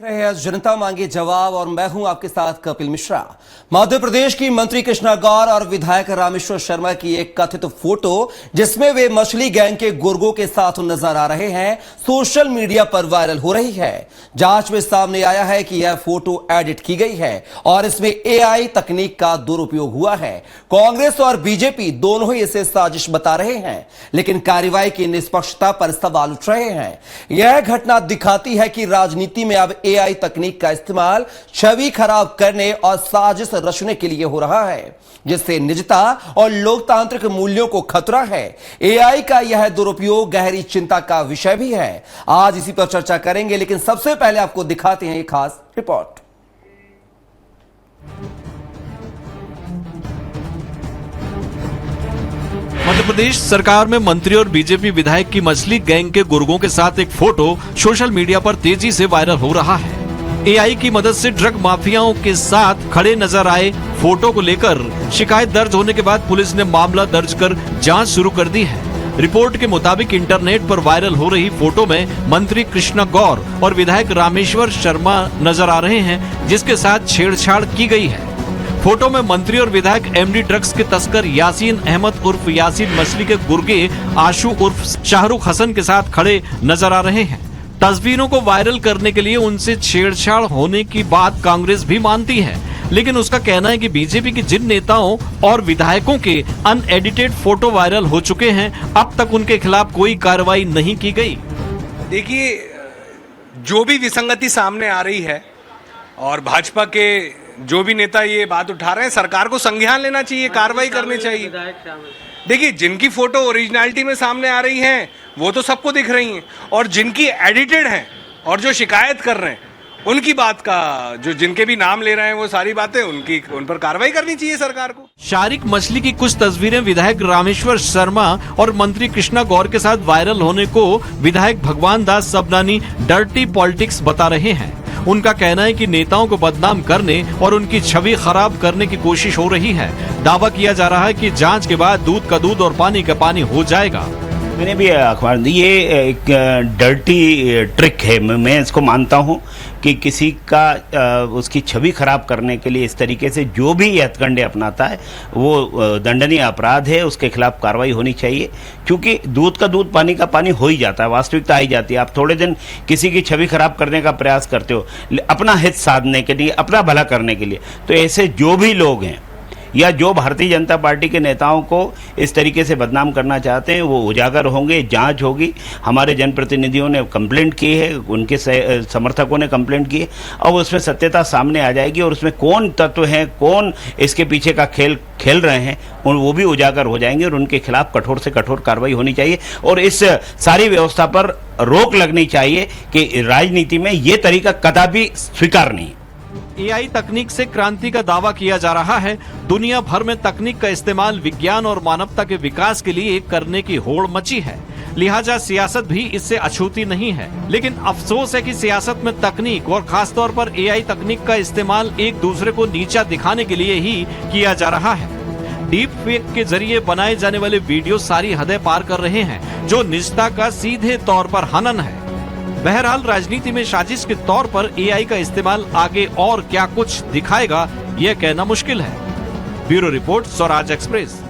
रहे हैं जनता मांगे जवाब और मैं हूं आपके साथ कपिल मिश्रा। मध्य प्रदेश की मंत्री कृष्णा गौर और विधायक रामेश्वर शर्मा की एक कथित फोटो जिसमें वे मछली गैंग के गुर्गों के साथ नजर आ रहे हैं सोशल मीडिया पर वायरल हो रही है। जांच में सामने आया है कि यह फोटो एडिट की गई है और इसमें एआई तकनीक का दुरुपयोग हुआ है। कांग्रेस और बीजेपी दोनों ही इसे साजिश बता रहे हैं, लेकिन कार्रवाई की निष्पक्षता पर सवाल उठ रहे हैं। यह घटना दिखाती है कि राजनीति में अब एआई तकनीक का इस्तेमाल छवि खराब करने और साजिश रचने के लिए हो रहा है, जिससे निजता और लोकतांत्रिक मूल्यों को खतरा है। एआई का यह दुरुपयोग गहरी चिंता का विषय भी है। आज इसी पर चर्चा करेंगे, लेकिन सबसे पहले आपको दिखाते हैं एक खास रिपोर्ट। मध्य प्रदेश सरकार में मंत्री और बीजेपी विधायक की मछली गैंग के गुर्गों के साथ एक फोटो सोशल मीडिया पर तेजी से वायरल हो रहा है। एआई की मदद से ड्रग माफियाओं के साथ खड़े नजर आए फोटो को लेकर शिकायत दर्ज होने के बाद पुलिस ने मामला दर्ज कर जांच शुरू कर दी है। रिपोर्ट के मुताबिक इंटरनेट पर वायरल हो रही फोटो में मंत्री कृष्णा गौर और विधायक रामेश्वर शर्मा नजर आ रहे हैं, जिसके साथ छेड़छाड़ की गई है। फोटो में मंत्री और विधायक एमडी ड्रग्स के तस्कर यासीन अहमद उर्फ यासीन मछली के गुर्गे आशु उर्फ शाहरुख हसन के साथ खड़े नजर आ रहे हैं। तस्वीरों को वायरल करने के लिए उनसे छेड़छाड़ होने की बात कांग्रेस भी मानती है, लेकिन उसका कहना है कि बीजेपी के जिन नेताओं और विधायकों के अनएडिटेड फोटो वायरल हो चुके हैं, अब तक उनके खिलाफ कोई कार्रवाई नहीं की गई। देखिए, जो भी विसंगति सामने आ रही है और भाजपा के जो भी नेता ये बात उठा रहे हैं, सरकार को संज्ञान लेना चाहिए, कार्रवाई करनी चाहिए। देखिए, जिनकी फोटो ओरिजिनलिटी में सामने आ रही हैं वो तो सबको दिख रही हैं, और जिनकी एडिटेड हैं और जो शिकायत कर रहे हैं उनकी बात का जो जिनके भी नाम ले रहे हैं वो सारी बातें उन पर कार्रवाई करनी चाहिए सरकार को। शारिक मछली की कुछ तस्वीरें विधायक रामेश्वर शर्मा और मंत्री कृष्णा गौर के साथ वायरल होने को विधायक भगवान दास सबनानी डर्टी पॉलिटिक्स बता रहे हैं। उनका कहना है कि नेताओं को बदनाम करने और उनकी छवि खराब करने की कोशिश हो रही है। दावा किया जा रहा है कि जांच के बाद दूध का दूध और पानी का पानी हो जाएगा। मैंने भी अखबार दी, ये एक डर्टी ट्रिक है। मैं इसको मानता हूँ कि किसी का उसकी छवि खराब करने के लिए इस तरीके से जो भी हथकंडे अपनाता है वो दंडनीय अपराध है, उसके खिलाफ कार्रवाई होनी चाहिए। क्योंकि दूध का दूध पानी का पानी हो ही जाता है, वास्तविकता आ ही जाती है। आप थोड़े दिन किसी की छवि खराब करने का प्रयास करते हो अपना हित साधने के लिए, अपना भला करने के लिए, तो ऐसे जो भी लोग हैं या जो भारतीय जनता पार्टी के नेताओं को इस तरीके से बदनाम करना चाहते हैं वो उजागर होंगे, जांच होगी। हमारे जनप्रतिनिधियों ने कंप्लेंट की है, उनके समर्थकों ने कंप्लेंट की है, और उसमें सत्यता सामने आ जाएगी और उसमें कौन तत्व हैं, कौन इसके पीछे का खेल खेल रहे हैं, वो भी उजागर हो जाएंगे और उनके खिलाफ कठोर से कठोर कार्रवाई होनी चाहिए और इस सारी व्यवस्था पर रोक लगनी चाहिए कि राजनीति में ये तरीका कदापि स्वीकार नहीं। एआई तकनीक से क्रांति का दावा किया जा रहा है। दुनिया भर में तकनीक का इस्तेमाल विज्ञान और मानवता के विकास के लिए करने की होड़ मची है, लिहाजा सियासत भी इससे अछूती नहीं है। लेकिन अफसोस है कि सियासत में तकनीक और खासतौर पर एआई तकनीक का इस्तेमाल एक दूसरे को नीचा दिखाने के लिए ही किया जा रहा है। डीप फेक के जरिए बनाए जाने वाले वीडियो सारी हदें पार कर रहे हैं, जो निजता का सीधे तौर पर हनन है। बहरहाल राजनीति में साजिश के तौर पर एआई का इस्तेमाल आगे और क्या कुछ दिखाएगा, यह कहना मुश्किल है। Bureau report, Swaraj express.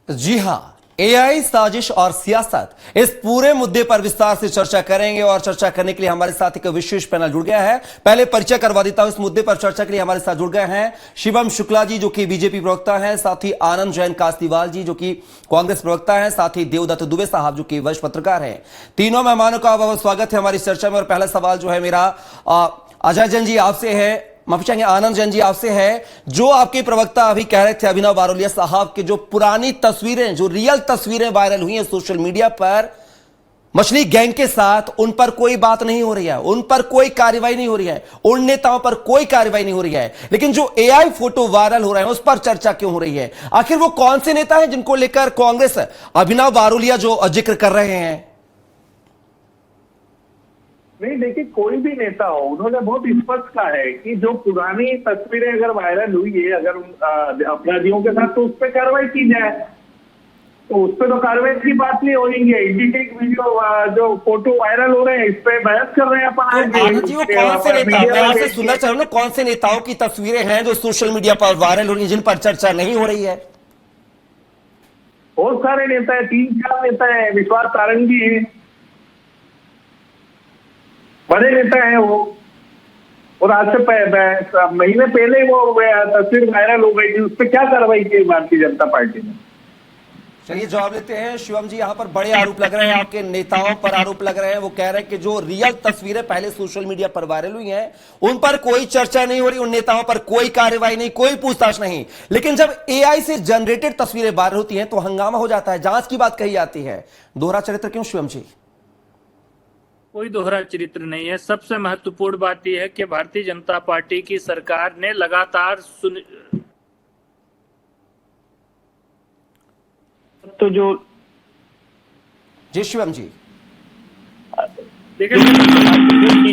जी हां, एआई, साजिश और सियासत, इस पूरे मुद्दे पर विस्तार से चर्चा करेंगे और चर्चा करने के लिए हमारे साथ एक विशेष पैनल जुड़ गया है। पहले परिचय करवा देता हूं। इस मुद्दे पर चर्चा के लिए हमारे साथ जुड़ गए हैं शिवम शुक्ला जी, जो कि बीजेपी प्रवक्ता हैं, साथ ही आनंद जैन कास्तीवाल जी, जो कि कांग्रेस प्रवक्ता हैं, साथ ही देवदत्त दुबे साहब, जो कि वरिष्ठ पत्रकार हैं। तीनों मेहमानों का बहुत स्वागत है हमारी चर्चा में। और पहला सवाल जो है मेरा अजय जैन जी आपसे है, माफी चाहेंगे आनंद जैन जी आपसे है। जो आपके प्रवक्ता अभी कह रहे थे अभिनव बारोलिया साहब के जो पुरानी तस्वीरें, जो रियल तस्वीरें वायरल हुई हैं सोशल मीडिया पर मछली गैंग के साथ, उन पर कोई बात नहीं हो रही है, उन पर कोई कार्रवाई नहीं हो रही है, उन नेताओं पर कोई कार्रवाई नहीं हो रही है, लेकिन जो एआई फोटो वायरल हो रहे हैं उस पर चर्चा क्यों हो रही है? आखिर वो कौन से नेता हैं जिनको लेकर कांग्रेस अभिनव बारोलिया जो जिक्र कर रहे हैं? नहीं, देखिए, कोई भी नेता हो, उन्होंने बहुत स्पष्ट कहा है कि जो पुरानी तस्वीरें अगर वायरल हुई है अगर अपराधियों के साथ, तो उस पर कार्रवाई की जाए। तो उस पर तो कार्रवाई की बात नहीं हो रही है। एडिटिंग वीडियो जो फोटो वायरल हो रहे हैं, इस पे बहस कर रहे हैं अपन आज। तो आनंद जी, वो कौन से नेता, मैं आपसे सुनना चाह रहा हूँ, कौन से नेताओं की तस्वीरें हैं जो सोशल मीडिया पर वायरल हो रही हैं, जिन पर चर्चा नहीं हो रही है? बहुत सारे नेता है, 3-4 नेता है। विश्वास सारंगी है, बड़े नेता है वो। और आज से महीने पहले वो तस्वीर वायरल हो गई थी, उस पर क्या कार्रवाई की भारतीय जनता पार्टी ने? चलिए जवाब लेते हैं। शिवम जी, यहाँ पर बड़े आरोप लग रहे हैं, आपके नेताओं पर आरोप लग रहे हैं। वो कह रहे हैं कि जो रियल तस्वीरें पहले सोशल मीडिया पर वायरल हुई हैं, उन पर कोई चर्चा नहीं हो रही, उन नेताओं पर कोई कार्रवाई नहीं, कोई पूछताछ नहीं। लेकिन जब एआई से जनरेटेड तस्वीरें वायरल होती हैं तो हंगामा हो जाता है, जांच की बात कही जाती है। दोहरा चरित्र क्यों शिवम जी? कोई दोहरा चरित्र नहीं है। सबसे महत्वपूर्ण बात यह है कि भारतीय जनता पार्टी की सरकार ने लगातार तो जो जी शिवम जी, देखिए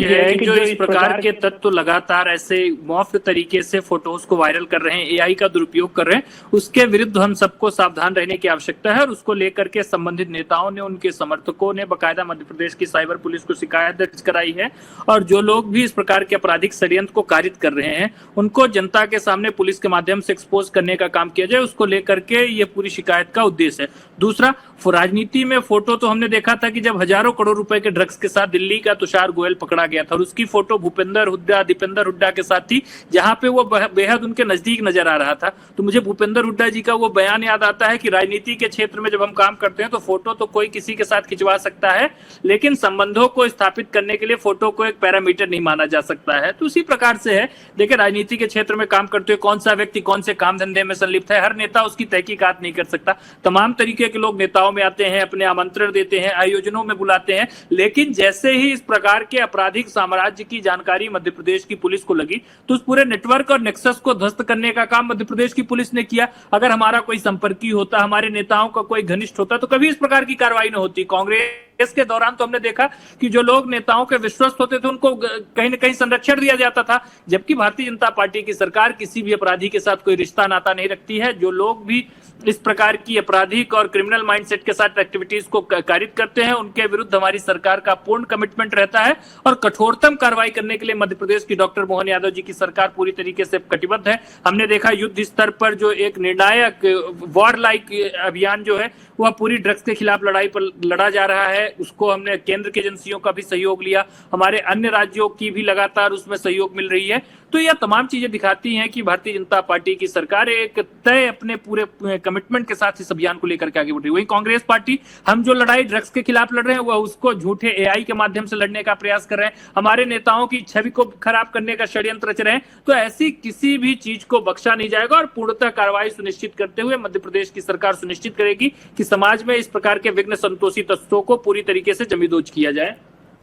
है कि जो इस प्रकार के तत्व लगातार ऐसे मुफ्त तरीके से फोटोज को वायरल कर रहे हैं, एआई का दुरुपयोग कर रहे हैं, उसके विरुद्ध हम सबको सावधान रहने की आवश्यकता है। और उसको लेकर के संबंधित नेताओं ने, उनके समर्थकों ने बकायदा मध्य प्रदेश की साइबर पुलिस को शिकायत दर्ज कराई है। और जो लोग भी इस प्रकार के आपराधिक षड्यंत्र को कारित कर रहे हैं, उनको जनता के सामने पुलिस के माध्यम से एक्सपोज करने का काम किया जाए, उसको लेकर के ये पूरी शिकायत का उद्देश्य है। दूसरा, राजनीति में फोटो तो हमने देखा था कि जब हजारों करोड़ रुपए के ड्रग्स के साथ दिल्ली का तुषार गोयल पकड़ा गया था और उसकी फोटो भूपेंद्र हुड्डा, दीपेंद्र हुड्डा के साथ थी, जहां पे वो बेहद उनके नजदीक नजर आ रहा था। तो मुझे भूपेंद्र हुड्डा जी का वो बयान याद आता है कि राजनीति के क्षेत्र में जब हम काम करते हैं तो फोटो तो कोई किसी के साथ खिंचवा सकता है, लेकिन संबंधों को स्थापित करने के लिए फोटो को एक पैरामीटर नहीं माना जा सकता है। तो उसी प्रकार से है। देखिए, राजनीति के क्षेत्र में काम करते हुए कौन सा व्यक्ति कौन से काम धंधे में संलिप्त है, हर नेता उसकी तहकीकात नहीं कर सकता। तमाम तरीके के लोग नेताओं में आते हैं, अपने आमंत्रण देते हैं, आयोजनों में बुलाते हैं, लेकिन जैसे ही इस प्रकार के आपराधिक साम्राज्य की जानकारी मध्य प्रदेश की पुलिस को लगी तो उस पूरे नेटवर्क और नेक्सस को ध्वस्त करने का काम मध्य प्रदेश की पुलिस ने किया। अगर हमारा कोई संपर्की होता, हमारे नेताओं का कोई घनिष्ठ होता, तो कभी इस प्रकार की कार्रवाई न होती। कांग्रेस के दौरान तो हमने देखा कि जो लोग नेताओं के विश्वस्त होते थे उनको कहीं न कहीं संरक्षण दिया जाता था, जबकि भारतीय जनता पार्टी की सरकार किसी भी अपराधी के साथ कोई रिश्ता नाता नहीं रखती है। जो लोग भी इस प्रकार की आपराधिक और क्रिमिनल माइंडसेट के साथ एक्टिविटीज को कारित करते हैं, उनके विरुद्ध हमारी सरकार का पूर्ण कमिटमेंट रहता है और कठोरतम कार्रवाई करने के लिए मध्य प्रदेश की डॉक्टर मोहन यादव जी की सरकार पूरी तरीके से कटिबद्ध है। हमने देखा युद्ध स्तर पर जो एक निर्णायक वॉर लाइक अभियान जो है वह पूरी ड्रग्स के खिलाफ लड़ाई पर लड़ा जा रहा है, उसको हमने केंद्र की एजेंसियों का भी सहयोग लिया, हमारे अन्य राज्यों की भी लगातार उसमें सहयोग मिल रही है। तो यह तमाम चीजें दिखाती हैं कि भारतीय जनता पार्टी की सरकार एक तय अपने पूरे कमिटमेंट के साथ इस अभियान को लेकर के आगे बढ़ रही है। वहीं कांग्रेस पार्टी, हम जो लड़ाई ड्रग्स के खिलाफ लड़ रहे हैं वह उसको झूठे एआई के माध्यम से लड़ने का प्रयास कर रहे हैं, हमारे नेताओं की छवि को खराब करने का षड्यंत्र रच रहे हैं। तो ऐसी किसी भी चीज को बख्शा नहीं जाएगा और पूर्णतः कार्रवाई सुनिश्चित करते हुए मध्य प्रदेश की सरकार सुनिश्चित करेगी कि समाज में इस प्रकार के विघ्न संतोषी तत्वों को पूरी तरीके से जमींदोज किया जाए।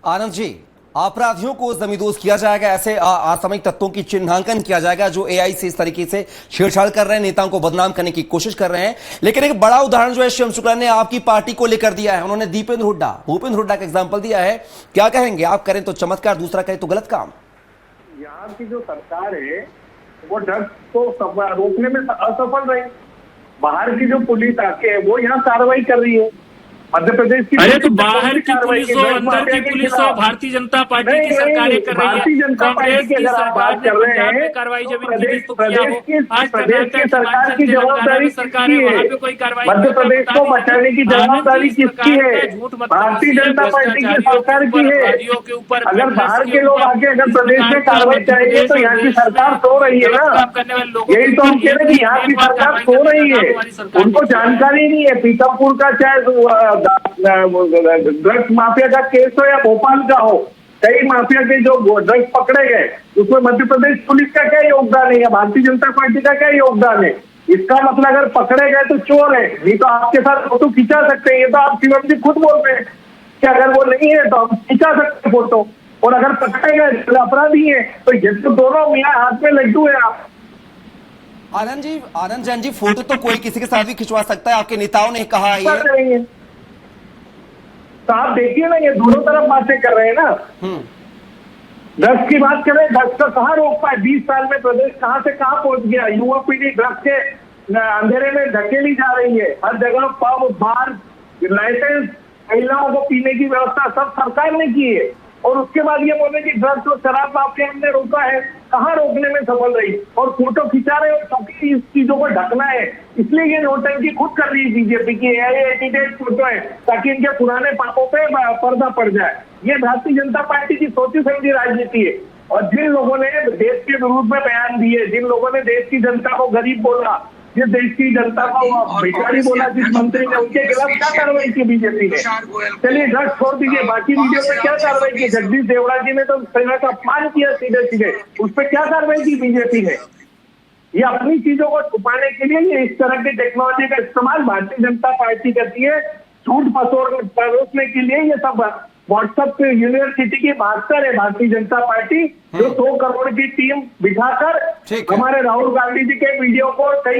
आनंद जी, अपराधियों को जमींदोज किया जाएगा, ऐसे असामयिक तत्वों की चिन्हांकन किया जाएगा जो एआई से इस तरीके से छेड़छाड़ कर रहे हैं, नेताओं को बदनाम करने की कोशिश कर रहे हैं। लेकिन एक बड़ा उदाहरण जो है शिवम शुक्ला ने आपकी पार्टी को लेकर दिया है, उन्होंने भूपेंद्र हुड्डा का एग्जाम्पल दिया है। क्या कहेंगे? आप करें तो चमत्कार, दूसरा करें तो गलत काम। यहाँ की जो सरकार है वो ड्रग्स को रोकने में असफल रही। बाहर की जो पुलिस आके वो यहाँ कार्रवाई कर रही है। मध्य प्रदेश की, अरे तो बाहर की पुलिस हो, अंदर की पुलिस हो, भारतीय जनता पार्टी की सरकारें कर रही है। भारतीय जनता पार्टी की अगर आप बात कर रहे हैं कार्रवाई जब प्रदेश की सरकार की जवाबदारी किसकी है? मध्य प्रदेश को बचाने की जवाबदारी किसकी है? भारतीय जनता पार्टी की सरकार की है। अगर बाहर के लोग आके अगर प्रदेश में कार्रवाई करेंगे तो यहाँ की सरकार सो रही है ना। यही तो हम कह रहे हैं कि यहाँ की सरकार सो रही है, उनको जानकारी नहीं है। पीतमपुर का चाहे ड्रग्स माफिया का केस हो या भोपाल का हो, कई माफिया के जो ड्रग्स पकड़े गए उसमें मध्य प्रदेश पुलिस का क्या योगदान है या भारतीय जनता पार्टी का क्या योगदान है? इसका मतलब अगर पकड़े गए तो चोर है, नहीं तो आपके साथ फोटो खिंचा सकते हैं। ये तो आप शिवम जी खुद बोल रहे हैं कि अगर वो नहीं है तो हम खिंचा सकते हैं फोटो, और अगर पकड़े गए तो अपराधी है। तो ये तो दोनों मियाँ हाथ में लड्डू है। आप आनंद जैन जी, फोटो तो कोई किसी के साथ भी खिंचवा सकता है, आपके नेताओं ने कहा है। तो आप देखिए ना, ये दोनों तरफ बातें कर रहे हैं ना। ड्रग्स की बात करें, ड्रग्स का कहाँ रोक पाए? 20 साल में प्रदेश कहाँ से कहाँ पहुंच गया? युवा पीढ़ी ड्रग्स के अंधेरे में धकेली जा रही है। हर जगह पब, बार, लाइसेंस, महिलाओं को पीने की व्यवस्था सब सरकार ने की है, और उसके बाद ये बोले कि ड्रग्स और शराब माफिया ने रोका है। कहाँ रोकने में सफल रही, और फोटो खिंचा रहे हो क्योंकि इस चीजों को ढकना है, इसलिए ये नोटंकी खुद कर रही है बीजेपी की। एडिटेड फोटो है ताकि इनके पुराने पापों पे पर्दा पड़ जाए। ये भारतीय जनता पार्टी की सोची समझी राजनीति है। और जिन लोगों ने देश के विरुद्ध में बयान दिए, जिन लोगों ने देश की जनता को गरीब बोला, जिस देश की जनता को भिखारी बोला, जिस मंत्री ने, उनके खिलाफ क्या कार्रवाई की बीजेपी ने? चलिए ड्रग्स छोड़ दीजिए, बाकी वीडियो पे क्या कार्रवाई की? जगदीश देवड़ा जी ने तो सेना का अपमान किया सीधे सीधे, उस पर क्या कार्रवाई की बीजेपी ने? ये अपनी चीजों को छुपाने के लिए ये इस तरह की टेक्नोलॉजी का इस्तेमाल भारतीय जनता पार्टी करती है। झूठ परोसने के लिए ये सब व्हाट्सएप पे यूनिवर्सिटी की मास्टर है भारतीय जनता पार्टी, जो 100 करोड़ की टीम बिठाकर हमारे राहुल गांधी जी के कई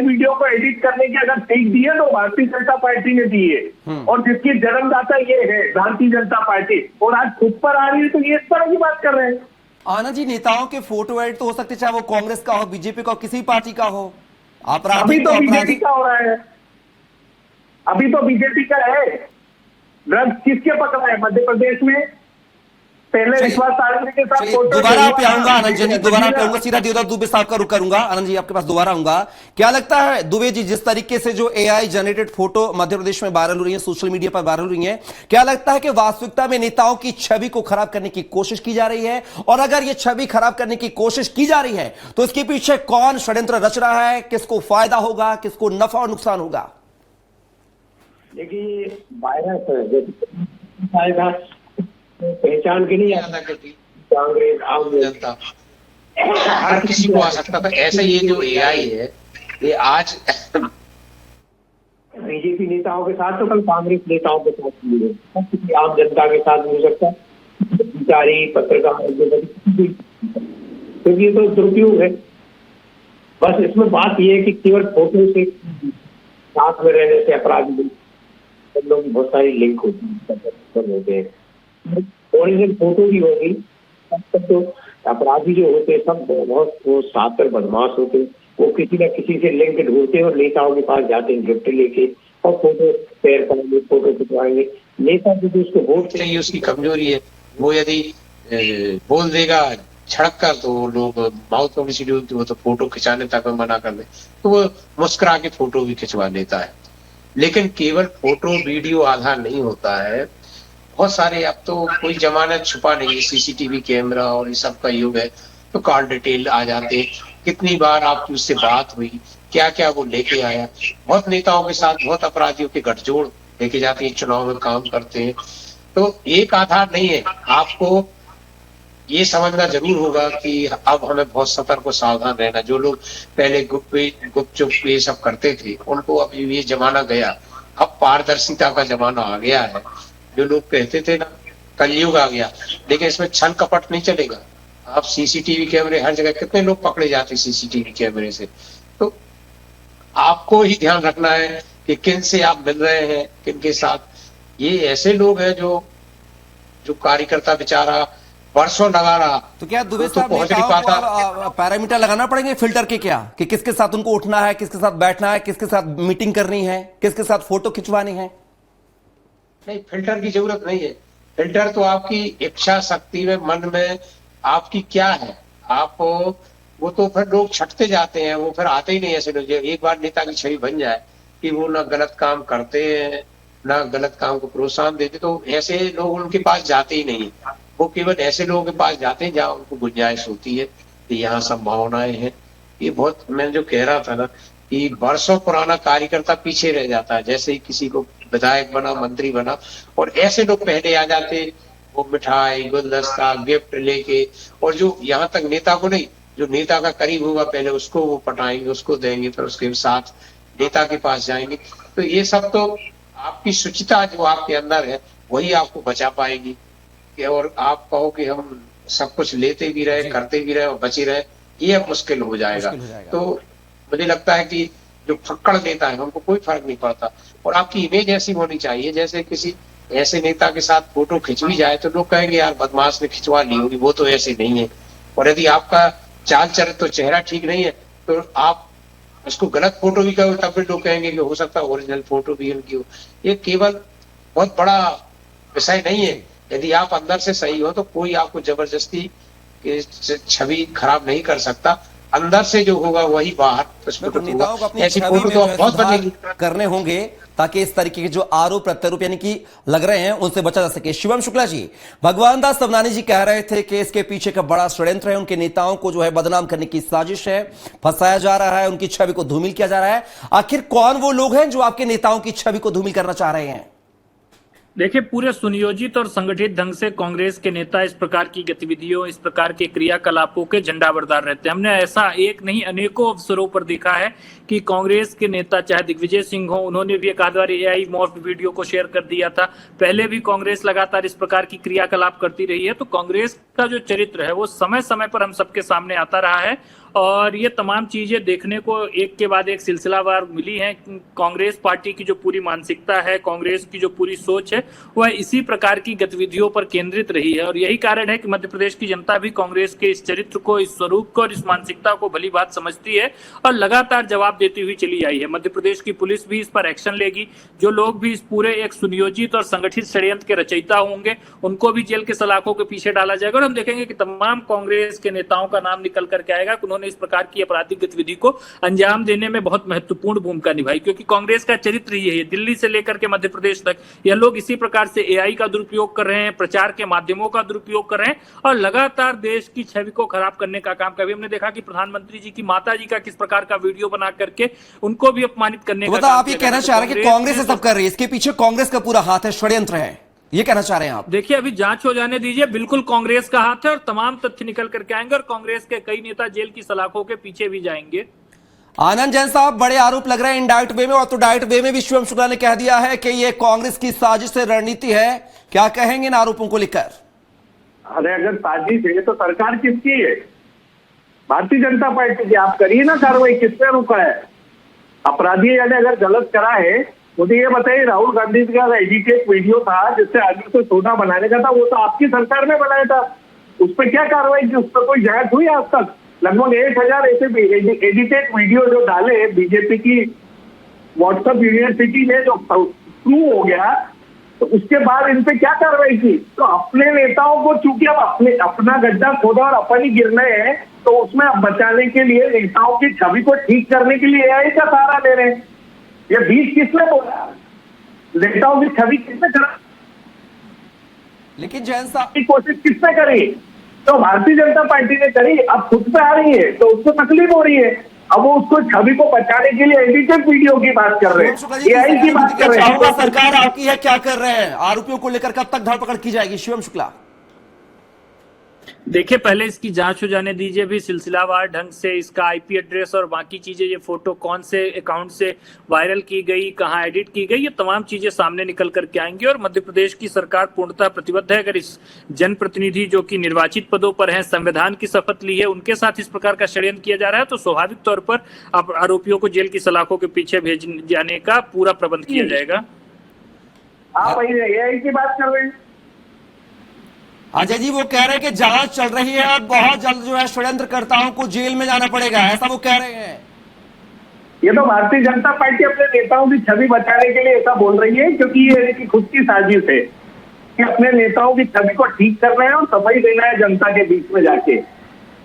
वीडियो को एडिट करने की अगर सीख दी है तो भारतीय जनता पार्टी ने दी है, और जिसकी जन्मदाता ये है भारतीय जनता पार्टी, और आज खुद पर आ रही है तो ये इस तरह की बात कर रहे हैं। आनंद जी, नेताओं के फोटो एड तो हो सकते, चाहे वो कांग्रेस का हो, बीजेपी का हो, किसी पार्टी का हो। अभी तो बीजेपी का हो रहा है, अभी तो बीजेपी का है। ड्रग्स किसके पकड़ा है मध्य प्रदेश में? पहले विश्वास सारंगी के साथ दोबारा पे आऊंगा आनंद जी, दोबारा पे आऊंगा, सीधा देवदत्त दुबे साहब का रुक करूंगा। आनंद जी आपके पास दोबारा आऊंगा। क्या लगता है दुबे जी, जिस तरीके से जो AI generated photo Madhya Pradesh में वायरल हो रही है, सोशल मीडिया पर वायरल हो रही है, क्या लगता है कि वास्तविकता में नेताओं की छवि को खराब करने की कोशिश की जा रही है? और अगर ये छवि खराब करने की कोशिश की जा रही है तो इसके पीछे कौन षड्यंत्र रच रहा है? किसको फायदा होगा, किसको नफा और नुकसान होगा? देखिए, वायरस फायदा पहचान के नहीं आता करती कांग्रेस आम जनता, हर किसी को आ सकता था। ऐसा ये जो एआई है, ये आज बीजेपी नेताओं के साथ तो कल कांग्रेस नेताओं के साथ भी है, किसी आम जनता के साथ भी हो सकता है, अधिकारी, पत्रकार, क्योंकि ये तो दुरुपयोग है। बस इसमें बात ये है कि केवल फोटो से साथ में रहने से अपराधी लोग बहुत सारी लिंक होते हैं, ओरिजिनल फोटो भी होगी, तब तक तो अपराधी जो होते हैं सब बहुत वो सातर बदमाश होते हैं, वो किसी न किसी से लिंक ढूंढते हैं और नेताओं के पास जाते हैं गिफ्ट लेके और फोटो शेयर करेंगे, फोटो खिंचवाएंगे। नेता जो उसको वोट चाहिए, उसकी कमजोरी है, वो यदि बोल देगा छड़क कर तो लोग माउथ पब्लिसिटी होती है, वो तो फोटो खिंचाने तक में मना कर दे तो वो मुस्कुरा के फोटो भी खिंचवा लेता है। लेकिन केवल फोटो वीडियो आधार नहीं होता है, बहुत सारे, अब तो कोई जमानत छुपा नहीं है, सीसीटीवी कैमरा और ये सब का युग है, तो कॉल डिटेल आ जाते, कितनी बार आपकी उससे बात हुई, क्या क्या वो लेके आया। बहुत नेताओं के साथ बहुत अपराधियों के गठजोड़ लेके जाते हैं, चुनाव में काम करते हैं, तो एक आधार नहीं है। आपको ये समझना जरूर होगा कि अब हमें बहुत सतर्क और सावधान रहना। जो लोग पहले गुपचुप ये सब करते थे, उनको अब ये जमाना गया, अब पारदर्शिता का जमाना आ गया है। जो लोग कहते थे ना कलयुग आ गया, लेकिन इसमें छल कपट नहीं चलेगा। आप सीसीटीवी कैमरे हर जगह, कितने लोग पकड़े जाते सीसीटीवी कैमरे से, तो आपको ही ध्यान रखना है कि किन से आप मिल रहे हैं, किन के साथ। ये ऐसे लोग हैं जो कार्यकर्ता बेचारा वर्षों लगा रहा, तो क्या दुबे तो साहब पहुंच नहीं पाता। पैरामीटर लगाना पड़ेंगे फिल्टर के, क्या कि किसके साथ उनको उठना है, किसके साथ बैठना है, किसके साथ मीटिंग करनी है, किसके साथ फोटो खिंचवानी है? नहीं, फिल्टर की जरूरत नहीं है। फिल्टर तो आपकी इच्छा शक्ति में, मन में आपकी क्या है, आप वो तो फिर लोग छटते जाते हैं, वो फिर आते ही नहीं ऐसे लोग। एक बार नेता की छवि बन जाए कि वो ना गलत काम करते हैं, ना गलत काम को प्रोत्साहन देते, तो ऐसे लोग उनके पास जाते ही नहीं। वो केवल ऐसे लोगों के पास जाते हैं जहाँ उनको गुंजाइश होती है कि यहाँ संभावनाएं हैं। ये बहुत, मैं जो कह रहा था ना कि वर्षों पुराना कार्यकर्ता पीछे रह जाता है। जैसे ही किसी को विधायक बना, मंत्री बना, और ऐसे लोग पहले आ जाते, वो मिठाई, गुलदस्ता, गिफ्ट लेके, और जो यहाँ तक नेता को नहीं, जो नेता का करीब होगा पहले उसको वो पटाएंगे, उसको देंगे, फिर उसके साथ नेता के पास जाएंगे। तो ये सब तो आपकी शुचिता जो आपके अंदर है वही आपको बचा पाएगी। और आप कहो कि हम सब कुछ लेते भी रहे, करते भी रहे और बचे रहे, ये अब मुश्किल हो जाएगा। तो मुझे लगता है कि जो फक्कड़ नेता है उनको कोई फर्क नहीं पड़ता, और आपकी इमेज ऐसी होनी चाहिए जैसे किसी ऐसे नेता के साथ फोटो खिंचवी जाए तो लोग कहेंगे यार बदमाश ने खिंचवा ली होगी, वो तो ऐसे नहीं है। और यदि आपका चाल चरित्र तो चेहरा ठीक नहीं है तो आप उसको गलत फोटो भी कहो तब भी लोग कहेंगे कि हो सकता है ओरिजिनल फोटो भी उनकी हो। ये केवल बहुत बड़ा विषय नहीं है। यदि आप अंदर से सही हो तो कोई आपको जबरदस्ती छवि खराब नहीं कर सकता। अंदर से जो होगा वही बाहर प्रस्फुटित नेताओं को होगा। अपनी ऐसी छवि फोटो में तो जो है बहुत सुधार बनेगी करने होंगे ताकि इस तरीके के जो आरोप प्रत्यारोप यानी कि लग रहे हैं उनसे बचा जा सके। शिवम शुक्ला जी, भगवान दास तवनानी जी कह रहे थे कि इसके पीछे का बड़ा षड्यंत्र है, उनके नेताओं को जो है बदनाम करने की साजिश है, फंसाया जा रहा है, उनकी छवि को धूमिल किया जा रहा है। आखिर कौन वो लोग हैं जो आपके नेताओं की छवि को धूमिल करना चाह रहे हैं? देखिए, पूरे सुनियोजित और संगठित ढंग से कांग्रेस के नेता इस प्रकार की गतिविधियों, इस प्रकार के क्रियाकलापों के झंडाबरदार रहते हैं। हमने ऐसा एक नहीं अनेकों अवसरों पर देखा है कि कांग्रेस के नेता, चाहे दिग्विजय सिंह हो, उन्होंने भी एक आध बार एआई मॉर्फ वीडियो को शेयर कर दिया था। पहले भी कांग्रेस लगातार इस प्रकार की क्रियाकलाप करती रही है। तो कांग्रेस का जो चरित्र है वो समय समय पर हम सबके सामने आता रहा है और ये तमाम चीजें देखने को एक के बाद एक सिलसिलावार मिली हैं। कांग्रेस पार्टी की जो पूरी मानसिकता है, कांग्रेस की जो पूरी सोच है, वह इसी प्रकार की गतिविधियों पर केंद्रित रही है और यही कारण है कि मध्य प्रदेश की जनता भी कांग्रेस के इस चरित्र को, इस स्वरूप को और इस मानसिकता को भली बात समझती है और लगातार जवाब देती हुई चली आई है। मध्य प्रदेश की पुलिस भी इस पर एक्शन लेगी। जो लोग भी इस पूरे एक सुनियोजित और संगठित षड्यंत्र के रचयिता होंगे उनको भी जेल के सलाखों के पीछे डाला जाएगा और हम देखेंगे कि तमाम कांग्रेस के नेताओं का नाम निकल करके आएगा कि उन्होंने इस प्रकार की आपराधिक गतिविधि को अंजाम देने में बहुत महत्वपूर्ण भूमिका निभाई। क्योंकि कांग्रेस का चरित्र यही है, दिल्ली से लेकर के मध्य प्रदेश तक यह लोग इसी प्रकार से एआई का दुरुपयोग कर रहे हैं, प्रचार के माध्यमों का दुरुपयोग कर रहे हैं और लगातार देश की छवि को खराब करने का काम कर रहे हैं। हमने देखा कि प्रधानमंत्री जी की माता जी का किस प्रकार का वीडियो बना करके उनको भी अपमानित करने का आप ये कहना चाह रहे हैं कि कांग्रेस ये सब कर रही है, इसके पीछे कांग्रेस का पूरा हाथ है, षड्यंत्र है, ये कहना चाह रहे हैं आप? देखिए, अभी जांच हो जाने दीजिए। बिल्कुल कांग्रेस का हाथ है और तमाम तथ्य निकल करके आएंगे और कांग्रेस के कई नेता जेल की सलाखों के पीछे भी जाएंगे। आनंद जैन साहब, बड़े आरोप लग रहे हैं इनडायरेक्ट वे में, और तो डायरेक्ट वे में भी शिवम शुक्ला ने कह दिया है कि ये कांग्रेस की साजिश से रणनीति है। क्या कहेंगे इन आरोपों को लेकर? अरे अगर साजिश है तो सरकार किसकी है? भारतीय जनता पार्टी की। आप करिए ना कार्रवाई, किसने रोका है? अपराधी यानी अगर गलत करा है, मुझे ये बताइए, राहुल गांधी का एडिटेड वीडियो था जिससे आगे को छोटा बनाने का था, वो तो आपकी सरकार ने बनाया था। उस पर क्या कार्रवाई की? उस पर कोई जांच हुई आज तक? लगभग 1000 ऐसे एडिटेड वीडियो जो डाले बीजेपी की व्हाट्सएप यूनिवर्सिटी ने, जो प्रूव हो गया, तो उसके बाद इन पे क्या कार्रवाई की? तो अपने नेताओं को, चूंकि अब अपना गड्ढा खोदा और अपन ही गिरना है, तो उसमें अब बचाने के लिए नेताओं की छवि को ठीक करने के लिए एआई का सहारा ले रहे हैं। ये बीच किसने बोला? नेताओं की छवि किसने करा? लेकिन जैन साहब की कोशिश किसने करी? तो भारतीय जनता पार्टी ने करी। अब खुद पे आ रही है तो उसको तकलीफ हो रही है। अब वो उसको छवि को बचाने के लिए एडिटेड वीडियो की बात कर रहे हैं, एआई की बात कर रहे हैं। सरकार आपकी है, क्या कर रहे हैं? आरोपियों को लेकर कब तक धरपकड़ की जाएगी? शिवम शुक्ला, देखिए, पहले इसकी जांच हो जाने दीजिए भी सिलसिलावार ढंग से। इसका आईपी एड्रेस और बाकी चीजें, ये फोटो कौन से अकाउंट से वायरल की गई, कहां एडिट की गई, ये तमाम चीजें सामने निकल करके आएंगी और मध्य प्रदेश की सरकार पूर्णतः प्रतिबद्ध है। अगर इस जनप्रतिनिधि जो कि निर्वाचित पदों पर हैं, संविधान की शपथ ली है, उनके साथ इस प्रकार का षड्यंत्र किया जा रहा है, तो स्वाभाविक तौर पर आरोपियों को जेल की सलाखों के पीछे भेज जाने का पूरा प्रबंध किया जाएगा। आप एआई की बात कर रहे हैं। अजय जी, वो कह रहे हैं कि जांच चल रही है और बहुत जल्द जो है षड्यंत्रकर्ताओं को जेल में जाना पड़ेगा, ऐसा वो कह रहे हैं। ये तो भारतीय जनता पार्टी अपने नेताओं की छवि बचाने के लिए ऐसा बोल रही है, क्योंकि ये इनकी खुद की साजिश है कि अपने नेताओं की छवि को ठीक कर रहे हैं और सफाई देना है जनता के बीच में जाके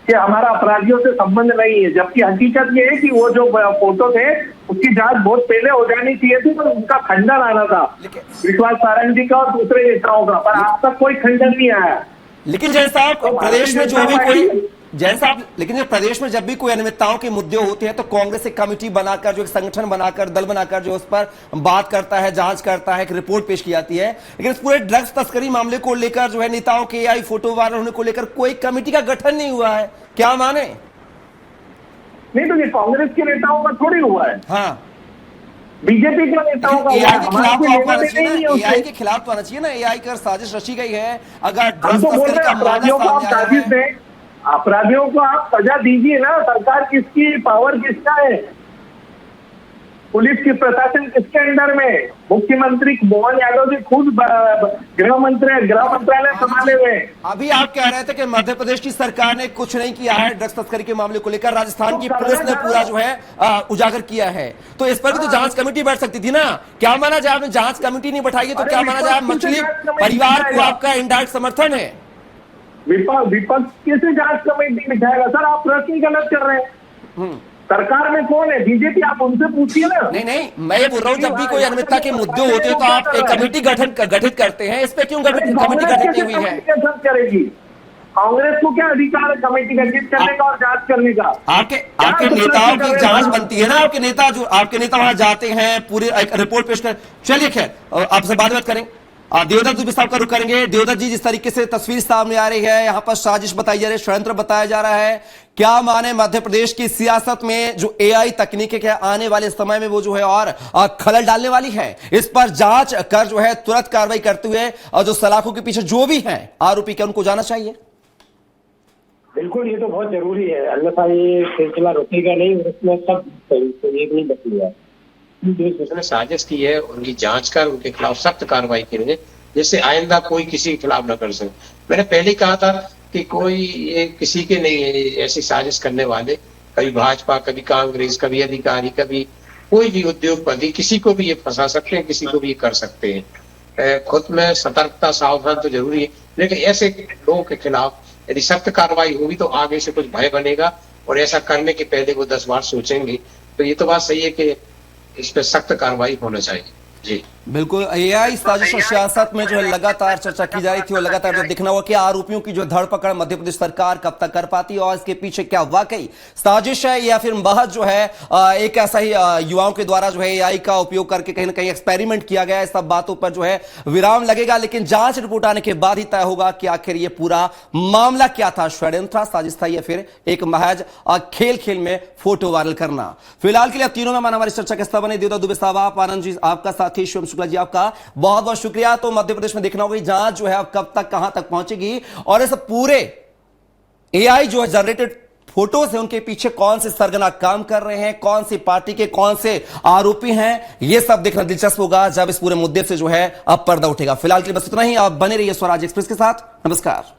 कि हमारा अपराधियों से संबंध नहीं है। जबकि हकीकत ये है कि वो जो फोटो थे उसकी जांच बहुत पहले हो जानी चाहिए थी, पर उनका खंडन आना था विश्वास सारंग जी का और दूसरे नेताओं का, पर आज तक कोई खंडन नहीं आया। लेकिन जैसा प्रदेश में जो भी कोई जैसा लेकिन प्रदेश में जब भी कोई अनियमितताओं के मुद्दे होते हैं तो कांग्रेस एक कमेटी बनाकर, जो एक संगठन बनाकर, दल बनाकर जो उस पर बात करता है, जांच करता है, एक रिपोर्ट पेश की जाती है। लेकिन इस पूरे ड्रग्स तस्करी मामले को लेकर जो है नेताओं के एआई फोटो वायरल होने को लेकर कोई कमेटी का गठन नहीं हुआ है, क्या माने? नहीं तो ये कांग्रेस के नेताओं का थोड़ी हुआ है, हाँ बीजेपी के नेताओं का। एआई के खिलाफ तो एआई के खिलाफ तो आना चाहिए ना, एआई कर साजिश रची गई है। अगर ड्रग्स तस्करी का अपराधियों को आप साजिश दें, अपराधियों को आप सजा दीजिए ना। सरकार किसकी, पावर किसका है? पुलिस की प्रशासन किसके अंडर में? मुख्यमंत्री मोहन यादव जी खुद गृह मंत्रालय संभाले हुए। अभी आप कह रहे थे कि मध्य प्रदेश की सरकार ने कुछ नहीं किया है ड्रग्स तस्करी के मामले को लेकर, राजस्थान की पुलिस ने पूरा जो है उजागर किया है, तो इस पर भी तो जांच कमेटी बैठ सकती थी ना। क्या माना जाए आपने जांच कमेटी नहीं बैठाई है तो क्या माना जाए मछली परिवार को आपका इनडायरेक्ट समर्थन है? विपक्ष कैसे जांच कमेटी बिठाएगा? सर आप प्रश्न ही गलत कर रहे हैं। सरकार में कौन है? बीजेपी, आप उनसे पूछिए ना। नहीं, मैं ये बोल रहा हूँ जब भी कोई अनियमितता के मुद्दे होते हैं तो आप एक कमेटी गठित करते हैं, इस पे क्यों कमेटी गठित नहीं हुई है? करेगी कांग्रेस को क्या अधिकार है कमेटी गठित करने का और जांच करने का? आपके नेताओं की जांच बनती है ना, आपके नेता वहां जाते हैं, पूरी रिपोर्ट पेश कर। चलिए खैर आपसे बात करेंगे। देवदत्त दुबे साहब का रुख करेंगे। देवदत्त जी, जिस तरीके से तस्वीर सामने आ रही है, यहाँ पर साजिश बताई जा रही है, षड्यंत्र बताया जा रहा है, क्या माने मध्य प्रदेश की सियासत में जो एआई तकनीक है आने वाले समय में वो जो है और खलल डालने वाली है? इस पर जांच कर जो है तुरंत कार्रवाई करते हुए और जो सलाखों के पीछे जो भी हैं आरोपी क्या उनको जाना चाहिए? बिल्कुल, ये तो बहुत जरूरी है, अन्यथा ये सिलसिला रुकेगा नहीं और इसमें सब एक नहीं बचेगा। जिसने साजिश की है उनकी जांच कर उनके खिलाफ सख्त कार्रवाई करेंगे, जिससे आइंदा कोई किसी के खिलाफ न कर सके। मैंने पहले कहा था कि कोई ये किसी के नहीं है ऐसी साजिश करने वाले, कभी भाजपा, कभी कांग्रेस, कभी अधिकारी, कभी कोई भी उद्योगपति, किसी को भी ये फंसा सकते हैं, किसी को भी ये कर सकते हैं। खुद में सतर्कता, सावधान तो जरूरी है, लेकिन ऐसे लोगों के खिलाफ यदि सख्त कार्रवाई होगी तो आगे से कुछ भय बनेगा और ऐसा करने के पहले वो 10 बार सोचेंगे। तो ये तो बात सही है कि इस पर सख्त कार्रवाई होना चाहिए। जी बिल्कुल, एआई साजिश और सियासत में जो है लगातार चर्चा की जा रही थी और लगातार जो दिखना हुआ कि आरोपियों की जो धरपकड़ मध्य प्रदेश सरकार कब तक कर पाती है और इसके पीछे क्या वाकई साजिश है या फिर महज जो है एक ऐसा ही युवाओं के द्वारा जो है एआई का उपयोग करके कहीं ना कहीं एक्सपेरिमेंट किया गया है। सब बातों पर जो है विराम लगेगा, लेकिन जांच रिपोर्ट आने के बाद ही तय होगा कि आखिर ये पूरा मामला क्या था, षड्यंत्र था, साजिश था या फिर एक महज खेल में फोटो वायरल करना। फिलहाल के लिए अब तीनों में हमारी चर्चा के हिस्सा बने देवदत्त दुबे साहब, आप, आनंद जी आपका, साथी शिवम शुक्ला जी आपका बहुत बहुत शुक्रिया। तो मध्य प्रदेश में देखना होगा जांच जो है अब कब तक कहां तक पहुंचेगी और इस पूरे एआई जो है जनरेटेड फोटो से उनके पीछे कौन से सरगना काम कर रहे हैं, कौन सी पार्टी के कौन से आरोपी हैं, यह सब देखना दिलचस्प होगा जब इस पूरे मुद्दे से जो है अब पर्दा उठेगा। फिलहाल के लिए बस इतना ही। आप बने रहिए स्वराज एक्सप्रेस के साथ। नमस्कार।